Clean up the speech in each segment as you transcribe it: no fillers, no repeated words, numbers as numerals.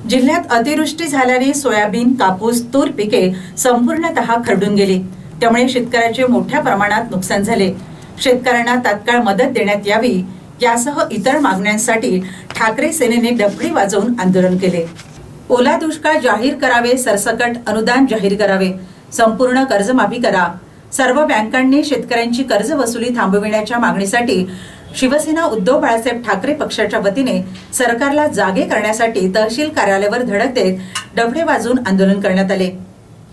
जिल्ह्यात अतिवृष्टी झाल्याने सोयाबीन, कापूस, तूर पिके संपूर्णतः खरडून गेली। त्यामुळे शेतकऱ्यांचे मोठ्या प्रमाणात नुकसान झाले। शेतकऱ्यांना तात्काळ मदत देण्यात यावी यासह इतर मागण्यांसाठी ठाकरे सेनेने डफळी वाजवून आंदोलन केले। ओला दुष्काळ जाहीर करावे, सरसकट अनुदान जाहीर करावे, संपूर्ण कर्जमाफी करा। सर्व बँकांनी शेतकऱ्यांची कर्ज वसुली थांबविण्याच्या मागणीसाठी शिवसेना उद्धव बाळासाहेब ठाकरे पक्षाच्या वतीने सरकारला जागे करण्यासाठी तहसील कार्यालयावर धडक देत डफळे वाजवून आंदोलन करण्यात आले।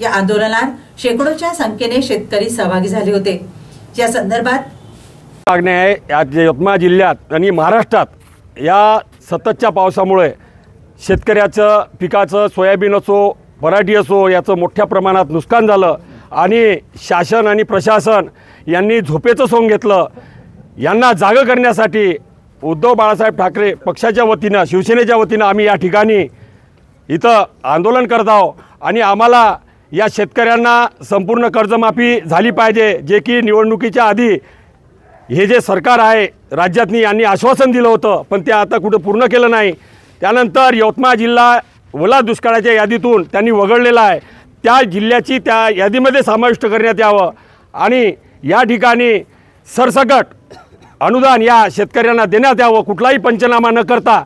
या आंदोलनात शेकडोच्या संख्येने शेतकरी सहभागी झाले होते। या संदर्भात मागणी आहे यवतमाळ जिल्ह्यात आणि महाराष्ट्रात या सततच्या पावसामुळे शेतकऱ्याचं पिकाचं सोयाबीन असो पराठी असो याचं मोठ्या प्रमाणात नुकसान झालं आणि शासन आणि प्रशासन यांनी झोपेचं सोंग घेतलं। यांना जागं करण्यासाठी उद्धव बाळासाहेब ठाकरे पक्षाच्या वतीनं शिवसेनेच्या वतीनं आम्ही या ठिकाणी इथं आंदोलन करत आहोत आणि आम्हाला या शेतकऱ्यांना संपूर्ण कर्जमाफी झाली पाहिजे, जे की निवडणुकीच्या आधी हे जे सरकार आहे राज्यातनी यांनी आश्वासन दिलं होतं, पण ते आता कुठं पूर्ण केलं नाही। त्यानंतर यवतमाळ जिल्हा ओला दुष्काळाच्या यादीतून त्यांनी वगळलेला आहे, त्या जिल्ह्याची त्या यादीमध्ये समाविष्ट करण्यात यावं आणि या ठिकाणी सरसकट अनुदान या शेतकऱ्यांना देण्यात यावं, कुठलाही पंचनामा न करता।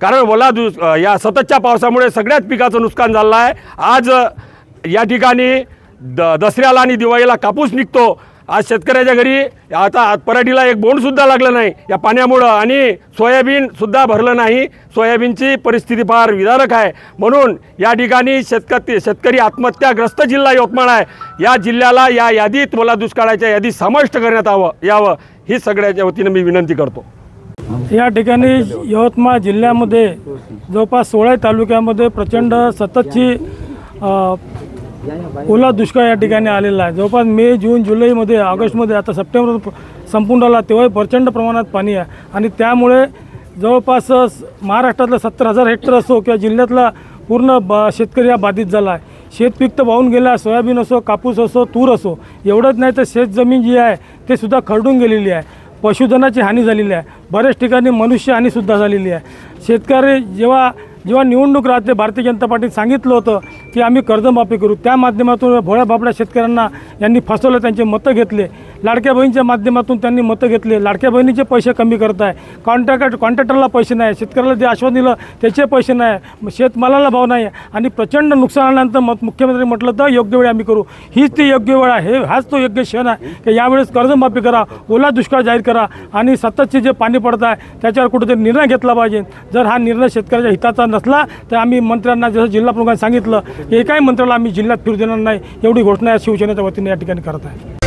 कारण या सततच्या पावसामुळे सगळ्याच पिकाचं नुकसान झालं आहे। आज या ठिकाणी दसऱ्याला आणि दिवाळीला कापूस निघतो, आज शेतकऱ्याच्या घरी आता पराठीला एक बोंडसुद्धा लागलं नाही या पाण्यामुळं आणि सोयाबीनसुद्धा भरलं नाही। सोयाबीनची परिस्थिती फार विदारक आहे, म्हणून या ठिकाणी शेतकरी आत्महत्याग्रस्त जिल्हा यवतमाळ आहे। या जिल्ह्याला या यादीत ओला दुष्काळाच्या यादीत समाविष्ट करण्यात यावं ही सगळ्याच्या वतीनं मी विनंती करतो। या ठिकाणी यवतमाळ जिल्ह्यामध्ये जवळपास 16 तालुक्यामध्ये प्रचंड सततची ओला दुष्काळ या ठिकाणी आलेला आहे। जवळपास मे, जून, जुलैमध्ये, ऑगस्टमध्ये, आता सप्टेंबर संपून राहिला तेव्हा प्रचंड प्रमाणात पाणी आहे आणि त्यामुळे जवळपास महाराष्ट्रातलं 70,000 हेक्टर असो किंवा जिल्ह्यातला पूर्ण शेतकरी हा बाधित झाला आहे। शेतपीक तर वाहून गेला, सोयाबीन असो, कापूस असो, तूर असो। एवढंच नाही तर शेतजमीन जी आहे ते सुद्धा खरडून गेलेली आहे। पशुधनाची हानी झालेली आहे, बऱ्याच ठिकाणी मनुष्य हानीसुद्धा झालेली आहे। शेतकरी जेव्हा निवडणूक राहते भारतीय जनता पार्टीने सांगितलं होतं की आम्ही कर्जमाफी करू, त्या माध्यमातून भोळ्या बाबड्या शेतकऱ्यांना यांनी फसवलं, त्यांचे मतं घेतले। लाडक्या बहिणीच्या माध्यमातून त्यांनी मतं घेतले, लाडक्या बहिणीचे पैसे कमी करत आहे, कॉन्ट्रॅक्टरला पैसे नाही, शेतकऱ्याला जे आश्वासन दिलं त्याचे पैसे नाही, शेतमालाला भाव नाही आणि प्रचंड नुकसान आल्यानंतर मुख्यमंत्री म्हटलं तर योग्य वेळ आम्ही करू। हीच ती योग्य वेळ आहे, हाच तो योग्य क्षण आहे की यावेळेस कर्जमाफी करा, ओला दुष्काळ जाहीर करा आणि सततचे जे पाणी पडत आहे त्याच्यावर कुठेतरी निर्णय घेतला पाहिजे। जर हा निर्णय शेतकऱ्याच्या हिताचा नसला तर आम्ही मंत्र्यांना, जसं जिल्हा प्रमुखांनी सांगितलं, एकाही मंत्र्याला आम्ही जिल्ह्यात फिरू देणार नाही, एवढी घोषणा शिवसेनेच्या वतीने या ठिकाणी करत आहे।